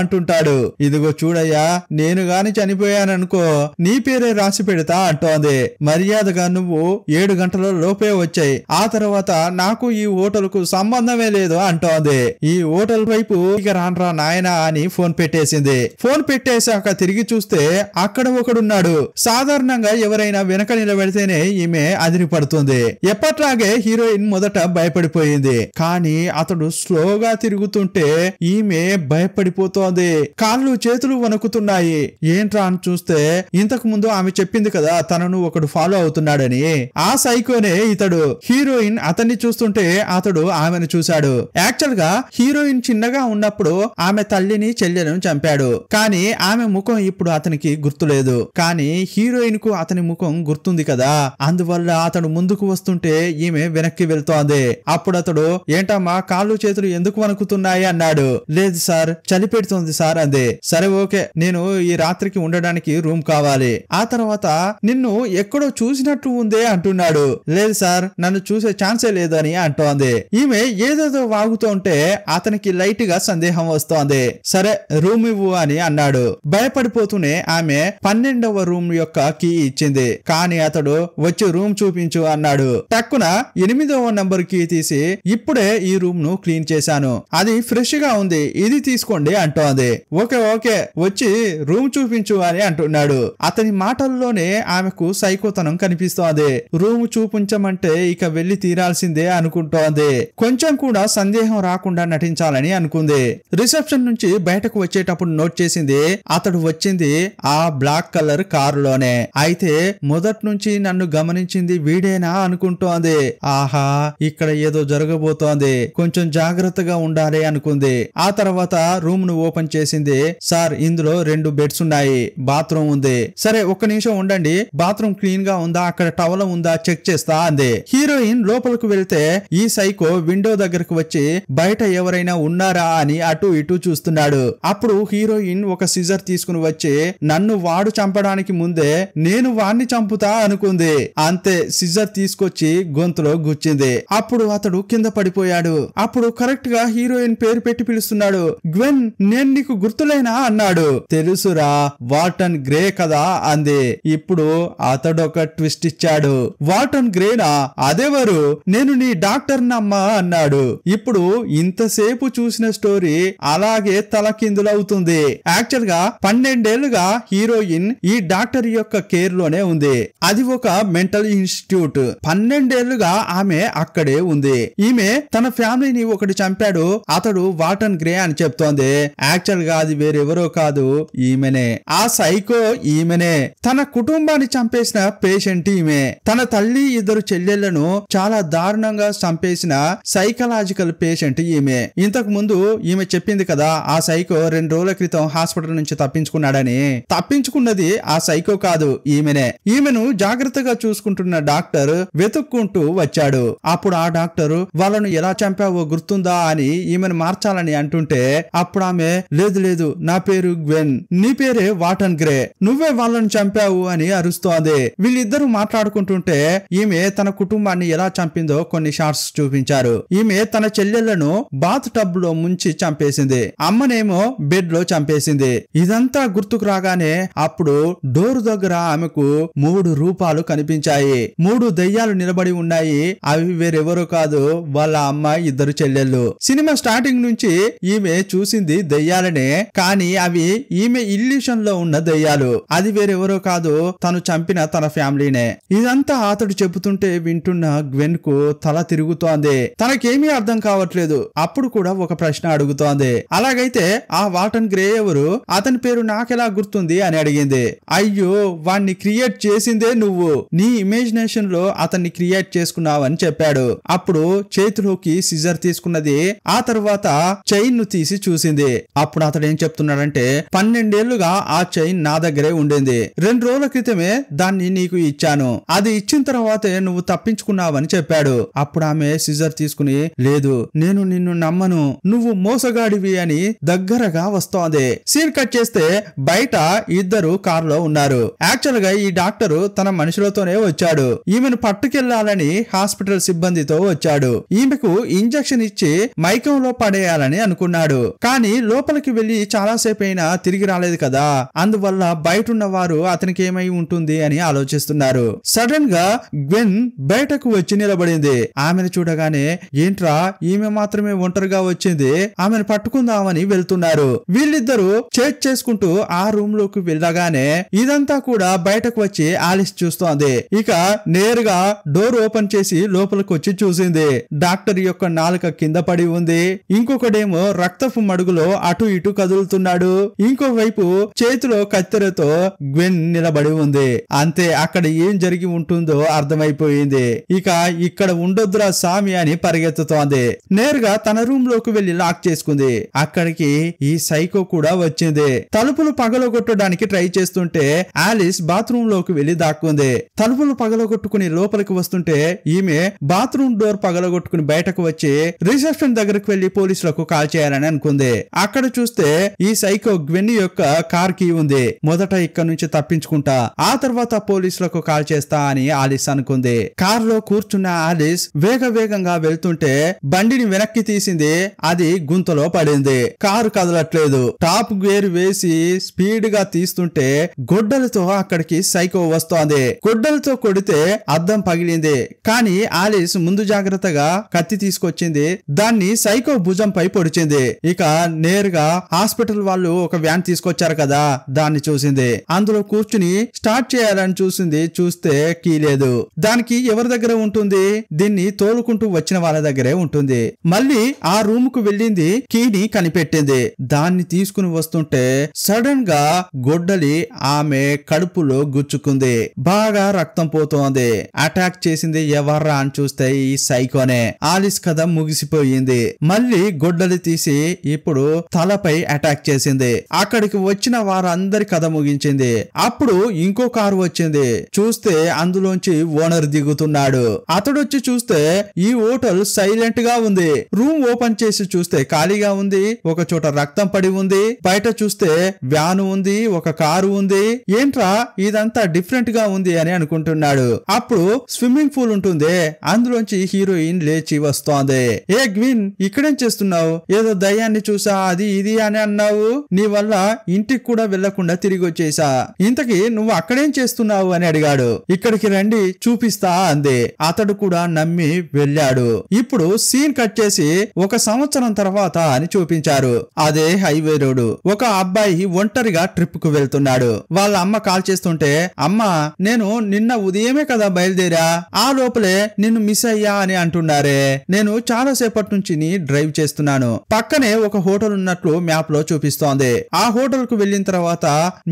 అంటుంటాడు. ఇది ఇదిగో చూడయ్యా, నేను గాని చనిపోయాననుకో నీ పేరే రాసి పెడతా అంటోంది. మర్యాదగా నువ్వు 7 గంటల లోపే వచ్చాయి, ఆ తర్వాత నాకు ఈ హోటల్ కు సంబంధమే లేదు అంటోంది. ఈ హోటల్ వైపు ఇక రాన్రా నాయనా అని ఫోన్ పెట్టేసింది. ఫోన్ పెట్టేశాక తిరిగి చూస్తే అక్కడ ఒకడున్నాడు. సాధారణంగా ఎవరైనా వెనక నిలబెడితేనే ఈమె అదిరిపడుతుంది. ఎప్పట్లాగే హీరోయిన్ మొదట భయపడిపోయింది, కానీ అతడు స్లోగా తిరుగుతుంటే ఈమె భయపడిపోతోంది. కాళ్ళు చేతులు వణుకుతున్నాయి. ఏంట్రా అని చూస్తే ఇంతకు ముందు ఆమె చెప్పింది కదా తనను ఒకడు ఫాలో అవుతున్నాడని. ఆ సైకోనే ఇతడు. హీరోయిన్ అతన్ని చూస్తుంటే అతడు ఆమెను చూశాడు. యాక్చువల్ గా హీరోయిన్ చిన్నగా ఉన్నప్పుడు ఆమె తల్లిని చెల్లెలను చంపాడు, కానీ ఆమె ముఖం ఇప్పుడు అతనికి గుర్తులేదు. కానీ హీరోయిన్ కు అతని ముఖం గుర్తుంది కదా, అందువల్ల అతడు ముందుకు వస్తుంటే ఈమె వెనక్కి వెళ్తోంది. అప్పుడు అతడు ఏంటమ్మా కాళ్ళు చేతులు ఎందుకు వణుకుతున్నాయి అన్నాడు. లేదు సార్, చలి పెడుతుంది సార్ అంది. సరే ఓకే, నేను ఈ రాత్రికి ఉండడానికి రూమ్ కావాలి. ఆ తర్వాత నిన్ను ఎక్కడో చూసినట్టు ఉందే అంటున్నాడు. లేదు సార్, నన్ను చూసే ఛాన్సే లేదని అంటోంది. ఈమె ఏదేదో వాగుతుంటే అతనికి లైట్ గా సందేహం వస్తోంది. సరే రూమ్ ఇవ్వు అని అన్నాడు. భయపడిపోతూనే ఆమె 12వ రూమ్ యొక్క కీ ఇచ్చింది, కానీ అతడు వచ్చి రూమ్ చూపించు అన్నాడు. టక్కున 8వ నంబర్ కీ తీసి ఇప్పుడే ఈ రూమ్ ను క్లీన్ చేశాను, అది ఫ్రెష్ గా ఉంది, ఇది తీసుకోండి అంటోంది. ఓకే ఓకే, వచ్చి రూమ్ చూపించు అని అంటున్నాడు. అతని మాటల్లోనే ఆమెకు సైకోతనం కనిపిస్తోంది. రూమ్ చూపించమంటే ఇక వెళ్లి తీరాల్సిందే అనుకుంటోంది. కొంచెం కూడా సందేహం రాకుండా నటించాలని అనుకుంది. రిసెప్షన్ నుంచి బయటకు వచ్చేటప్పుడు నోట్ చేసింది అతడు వచ్చింది ఆ బ్లాక్ కలర్ కారులోనే. అయితే మొదటి నుంచి నన్ను గమనించింది వీడేనా అనుకుంటోంది. ఆహా, ఇక్కడ ఏదో జరగబోతోంది, కొంచెం జాగ్రత్తగా ఉండాలి అనుకుంది. ఆ తర్వాత రూమ్ ను ఓపెన్ చేసింది. సార్, ఇందులో 2 బెడ్స్ ఉన్నాయి, బాత్రూమ్ ఉంది. సరే ఒక్క నిమిషం ఉండండి, బాత్రూమ్ క్లీన్ గా ఉందా, అక్కడ టవల్ ఉందా చెక్ చేస్తా అంది. హీరోయిన్ లోపలికి వెళ్తే ఈ సైకో విండో దగ్గరకు వచ్చి బయట ఎవరైనా ఉన్నారా అని అటు ఇటు చూస్తున్నాడు. అప్పుడు హీరోయిన్ ఒక సిజర్ తీసుకుని వచ్చి నన్ను వాడు చంపడానికి ముందే నేను వాణ్ణి చంపుతా అనుకుంది. అంతే, సిజర్ తీసుకొచ్చి గొంతులో గుచ్చింది. అప్పుడు అతడు కింద పడిపోయాడు. అప్పుడు కరెక్ట్ గా హీరోయిన్ పేరు పెట్టి పిలుస్తున్నాడు. గ్వెన్, నేను నీకు గుర్తులేనా అన్నాడు. తెలుసురా, వాల్టన్ గ్రే కదా అంది. ఇప్పుడు అతడు ఒక ట్విస్ట్ ఇచ్చాడు. వాల్టన్ గ్రేనా, అదెవరు, నేను నీ డాక్టర్ నమ్మా అన్నాడు. ఇప్పుడు ఇంతసేపు చూసిన స్టోరీ అలాగే తలకిందులవుతుంది. యాక్చువల్ గా 12 ఏళ్లుగా హీరోయిన్ ఈ డాక్టర్ యొక్క కేర్ లోనే ఉంది. అది ఒక మెంటల్ ఇన్స్టిట్యూట్. 12 ఏళ్లుగా ఆమె అక్కడే ఉంది. ఈమె తన ఫ్యామిలీని ఒకటి చంపాడు, అతడు వాల్టన్ గ్రే అని చెప్తోంది. యాక్చువల్ గా అది వేరెవరో కాదు, ఈమెనే. ఆ సైకో ఈమెనే. తన కుటుంబాన్ని చంపేసిన పేషెంట్ ఈమె. తన తల్లి, 2 చెల్లెళ్లను చాలా దారుణంగా చంపేసిన సైకలాజికల్ పేషెంట్ ఈమె. ఇంతకు ముందు ఈమె చెప్పింది కదా ఆ సైకో 2 రోజుల క్రితం హాస్పిటల్ నుంచి తప్పించుకున్నాడని. తప్పించుకున్నది ఆ సైకో కాదు, ఈమెనే. ఈమెను జాగ్రత్తగా చూసుకుంటున్న డాక్టర్ వెతుక్కుంటూ వచ్చాడు. అప్పుడు ఆ డాక్టర్ వాళ్ళను ఎలా చంపావో గుర్తుందా అని ఈమెను మార్చాలని అంటుంటే అప్పుడు ఆమె లేదు లేదు, నా పేరు గ్వెన్, నీ పేరే వాల్టన్ గ్రే, నువ్వే వాళ్ళను చంపావు అని అరుస్తోంది. వీళ్ళిద్దరూ మాట్లాడుకుంటుంటే ఈమె తన కుటుంబాన్ని ఎలా చంపిందో కొన్ని షార్ట్స్ చూపించారు. ఈమె తన చెల్లెళ్లను బాత్ టబ్ లో ముంచి చంపేసింది, అమ్మనేమో బెడ్ లో చంపేసింది. ఇదంతా గుర్తుకు రాగానే అప్పుడు డోర్ దగ్గర ఆమెకు 3 రూపాలు కనిపించాయి. 3 దెయ్యాలు నిలబడి ఉన్నాయి. అవి వేరెవరో కాదు, వాళ్ళ అమ్మ, 2 చెల్లెళ్ళు. సినిమా స్టార్టింగ్ నుంచి ఈమె చూసింది దెయ్యాలనే, కానీ అవి ఈమె ఇల్యూషన్ లో ఉన్న దెయ్యాలు. అది వేరెవరో కాదు, తను చంపిన తన ఫ్యామిలీనే. ఇదంతా అతడు చెబుతుంటే వింటున్న గ్వెన్ కు తల తిరుగుతోంది. తనకేమీ అర్థం కావట్లేదు. అప్పుడు కూడా ఒక ప్రశ్న అడుగుతోంది. అలాగైతే ఆ వాల్టన్ గ్రే ఎవరు, అతని పేరు నాకెలా గుర్తుంది అని అడిగింది. అయ్యో, వాణ్ణి క్రియేట్ చేసిందే నువ్వు, నీ ఇమేజినేషన్ లో అతన్ని క్రియేట్ చేసుకున్నావని చెప్పాడు. అప్పుడు చేతిలోకి సిజర్ తీసుకున్నది. ఆ తర్వాత చైన్ ను తీసి చూసింది. అప్పుడు అతడు ఏం చెప్తున్నాడంటే 12 ఏళ్లుగా ఆ చైన్ నా దగ్గరే ఉండింది. 2 రోజుల క్రితమే దాన్ని నీకు ఇచ్చాను, అది ఇచ్చిన తర్వాతే నువ్వు తప్పించుకున్నావని చెప్పాడు. అప్పుడు ఆమె సిజర్ తీసుకుని లేదు, నేను నిన్ను నమ్మను, నువ్వు మోసగాడివి అని దగ్గరగా వస్తోంది. సీన్ కట్ చేస్తే బయట 2 కారులో ఉన్నారు. యాక్చువల్ గా ఈ డాక్టర్ తన మనుషులతోనే వచ్చాడు. ఈమెను పట్టుకెళ్లాలని హాస్పిటల్ సిబ్బందితో వచ్చాడు. ఈమెకు ఇంజెక్షన్ ఇచ్చి మైకంలో పడేయాలని అనుకున్నాడు. కానీ లోపలికి వెళ్లి చాలా చాలాసేపు అయినా తిరిగి రాలేదు కదా, అందువల్ల బయట ఉన్న వారు అతనికి ఏమై ఉంటుంది అని ఆలోచిస్తున్నారు. సడన్ గా గ్వెన్ బయటకు వచ్చి నిలబడింది. ఆమెను చూడగానే ఏంట్రా ఈమె మాత్రమే ఒంటరిగా వచ్చింది, ఆమెను పట్టుకుందామని వెళ్తున్నారు. వీళ్ళిద్దరూ చేట్ చేసుకుంటూ ఆ రూమ్ లోకి వెళ్ళగానే ఇదంతా కూడా బయటకు వచ్చి ఆలిస్ చూస్తోంది. ఇక నేరుగా డోర్ ఓపెన్ చేసి లోపలికి వచ్చి చూసింది. డాక్టర్ యొక్క నాలుక కింద పడి ఉంది. ఇంకొకడేమో రక్తపు మడుగులో అటు ఇటు కదులుతున్నాడు. ఇంకోవైపు చేతిలో కత్తెరతో గ్వెన్ నిలబడి ఉంది. అంతే, అక్కడ ఏం జరిగి ఉంటుందో అర్థమైపోయింది. ఇక ఇక్కడ ఉండొద్దురా సామి అని పరిగెత్తుతోంది. నేరుగా తన రూమ్ లోకి వెళ్లి లాక్ చేసుకుంది. అక్కడికి ఈ సైకో కూడా వచ్చింది. తలుపులు పగలగొట్టడానికి ట్రై చేస్తుంటే ఆలిస్ బాత్రూమ్ లోకి వెళ్లి దాక్కుంది. తలుపులు పగలగొట్టుకుని లోపలికి వస్తుంటే ఈమె బాత్రూమ్ డోర్ పగలగొట్టుకుని బయటకు వచ్చి రిసెప్షన్ దగ్గరకు వెళ్లి పోలీసులకు కాల్ చేయాలని అనుకుంది. అక్కడ చూస్తే ఈ సైకో గ్వెన్ యొక్క కార్ కీ ఉంది. మొదట ఇక్కడ నుంచి తప్పించుకుంటా, ఆ తర్వాత పోలీసులకు కాల్ చేస్తా అని ఆలిస్ అనుకుంది. కార్ లో కూర్చున్న ఆలిస్ వేగంగా వెళ్తుంటే బండిని వెనక్కి తీసింది. అది గుంతలో పడింది. కారు కదలట్లేదు. టాప్ గేర్ వేసి స్పీడ్ గా తీస్తుంటే గొడ్డలతో అక్కడికి సైకో వస్తోంది. గొడ్డలతో కొడితే అద్దం పగిలింది. కానీ ఆలిస్ ముందు జాగ్రత్తగా కత్తి తీసుకొచ్చింది. దాన్ని సైకో భుజంపై పొడిచింది. ఇక నేరుగా హాస్పిటల్ వాళ్ళు ఒక వ్యాన్ తీసుకొచ్చారు కదా, దాన్ని చూసింది. అందులో కూర్చుని స్టార్ట్ చేయాలని చూసింది. చూస్తే కీ లేదు. దానికి ఎవరి దగ్గర ఉంటుంది? దీన్ని తోలుకుంటూ వచ్చిన వాళ్ళ దగ్గరే ఉంటుంది. మళ్ళీ ఆ రూమ్ కు వెళ్ళింది. కీని కనిపెట్టింది. దాన్ని తీసుకుని వస్తుంటే సడన్ గా గొడ్డలి ఆమె కడుపులో గుచ్చుకుంది. బాగా రక్తం పోతోంది. అటాక్ చేసింది ఎవర్రా అని చూస్తే ఈ సైకోనే. ఆలిస్ కథ ముగిసిపోయింది. మళ్ళీ గొడ్డలి తీసి ఇప్పుడు తలపై అటాక్ చేసింది. అక్కడికి వచ్చిన వారందరి కథ ముగించింది. అప్పుడు ఇంకో కారు వచ్చింది. చూస్తే అందులోంచి ఓనర్ దిగుతున్నాడు. అతడొచ్చి చూస్తే ఈ హోటల్ సైలెంట్ గా ఉంది. రూమ్ ఓపెన్ చేసి చూస్తే ఖాళీగా ఉంది. ఒక చోట రక్తం పడి ఉంది. బయట చూస్తే వ్యాను ఉంది, ఒక కారు ఉంది. ఏంట్రా ఇదంతా డిఫరెంట్ గా ఉంది అని అనుకుంటున్నాడు. అప్పుడు స్విమ్మింగ్ పూల్ ఉంటుంది. అందులోంచి హీరోయిన్ లేచి వస్తోంది. ఏ గ్విన్, ఇక్కడేం చేస్తున్నావు? ఏదో దయ్యాన్ని చూసా అది ఇది అని అన్నావు. నీ వల్ల ఇంటికి కూడా వెళ్లకుండా తిరిగి వచ్చేసా. ఇంతకీ నువ్వు అక్కడేం చేస్తున్నావు అని అడిగాడు. ఇక్కడికి రండి చూపిస్తా అంది. అతడు కూడా నమ్మి వెళ్ళాడు. ఇప్పుడు సీన్ కట్ చేసి 1 సంవత్సరం తర్వాత అని చూపించారు. అదే హైవే రోడ్. ఒక అబ్బాయి ఒంటరిగా ట్రిప్ కు వెళ్తున్నాడు. వాళ్ళ అమ్మ కాల్ చేస్తుంటే, అమ్మా నేను నిన్న ఉదయమే కదా బయలుదేరా, ఆ లోపలే నిన్ను మిస్ అయ్యా అని అంటున్నారే. నేను చాలా సేపటి నుంచి డ్రైవ్ చేస్తున్నాను. పక్కనే ఒక హోటల్ ఉన్నట్లు మ్యాప్ లో చూపిస్తోంది. ఆ హోటల్ కు వెళ్ళిన తర్వాత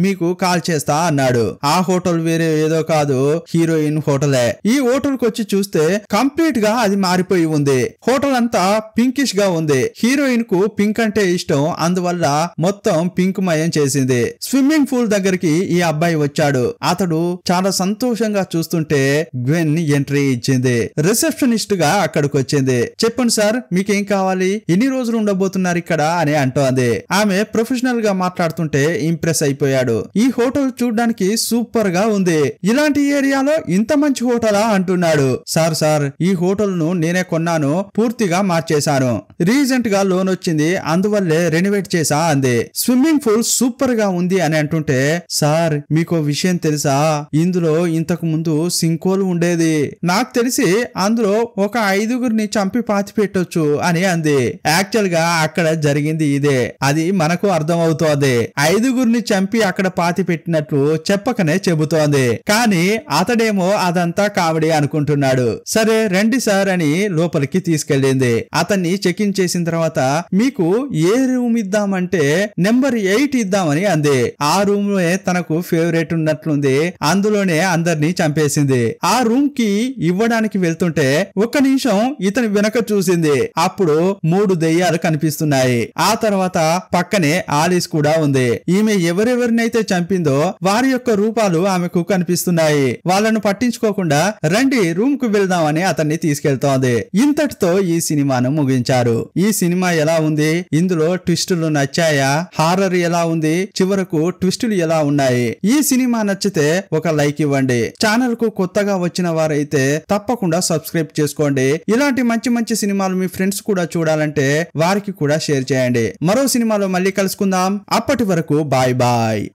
మీకు కాల్ చేస్తా అన్నాడు. ఆ హోటల్ వేరే ఏదో కాదు, హీరోయిన్ హోటలే. ఈ హోటల్ కు వచ్చి చూస్తే కంప్లీట్ గా అది మారిపోయి ఉంది. హోటల్ అంతా పింకిష్ గా ఉంది. హీరోయిన్ కు పింక్ అంటే ఇష్టం. అందువల్ల మొత్తం పింక్ మయం చేసింది. స్విమ్మింగ్ పూల్ దగ్గరికి ఈ అబ్బాయి వచ్చాడు. అతడు చాలా సంతోషంగా చూస్తుంటే గ్వెన్ ఎంట్రీ ఇచ్చింది. రిసెప్షనిస్ట్ గా అక్కడికి వచ్చింది. చెప్పండి సార్, మీకేం కావాలి? ఎన్ని రోజులు ఉండబోతున్నారు ఇక్కడ అని అంటోంది. ఆమె ప్రొఫెషనల్ గా మాట్లాడుతుంటే ఇంప్రెస్ అయిపోయాడు. ఈ హోటల్ చూడ్డానికి సూపర్ గా ఉంది. ఇలాంటి ఏరియాలో ఇంత మంచి హోటలా అంటున్నాడు. సార్ ఈ హోటల్ ను నేనే కొన్నాను, పూర్తిగా మార్చేశాను. రీసెంట్ గా లోన్ వచ్చింది, అందువల్లే రెనోవేట్ చేసా అంది. స్విమ్మింగ్ పూల్ సూపర్ గా ఉంది అని అంటుంటే, సార్ మీకు విషయం తెలుసా? ఇందులో ఇంతకు ముందు సింకోలు ఉండేది. నాకు తెలిసి అందులో ఒక 5గురిని చంపి పాతి పెట్టొచ్చు అని అంది. యాక్చువల్ గా అక్కడ జరిగింది ఇదే. అది మనకు అర్థం అవుతోంది. 5గురిని చంపి అక్కడ పాతి పెట్టినట్లు చెప్పకనే చెబుతోంది. కానీ అతడేమో అదంతా కామెడీ అనుకుంటున్నాడు. సరే రండి సార్ అని లోపలికి తీసుకెళ్లింది. అతన్ని చెక్ ఇన్ చేసిన తర్వాత మీకు ఏ రూమ్ ఇద్దామంటే నెంబర్ 8 ఇద్దామని అంది. ఆ రూమ్ లో తనకు ఫేవరెట్ ఉన్నట్లుంది. అందులోనే అందరినీ చంపేసింది. ఆ రూమ్ కి ఇవ్వడానికి వెళ్తుంటే 1 నిమిషం ఇతని వెనక చూసింది. అప్పుడు 3 దెయ్యాలు కనిపిస్తున్నాయి. ఆ తర్వాత పక్కనే ఆలిస్ కూడా ఉంది. ఈమె ఎవరెవరినైతే చంపిందో వారి యొక్క రూపాలు ఆమెకు కనిపిస్తున్నాయి. వాళ్ళను పట్టించుకోకుండా రండి రూమ్ కు వెళ్దామని అతన్ని తీసుకెళ్తోంది. ఇంతటితో ఈ సినిమాను ముగించారు. ఈ సినిమా ఎలా ఉంది? ఇందులో ట్విస్టులు నచ్చాయా? హారర్ ఎలా ఉంది? చివరకు ట్విస్టులు ఎలా ఉన్నాయి? ఈ సినిమా నచ్చితే ఒక లైక్ ఇవ్వండి. ఛానల్ కు కొత్తగా వచ్చిన వారైతే తప్పకుండా సబ్స్క్రైబ్ చేసుకోండి. ఇలాంటి మంచి మంచి సినిమాలు మీ ఫ్రెండ్స్ కూడా చూడాలంటే వారికి కూడా షేర్ చేయండి. మరో సినిమాలో మళ్ళీ కలుసుకుందాం. అప్పటి వరకు బాయ్ బాయ్.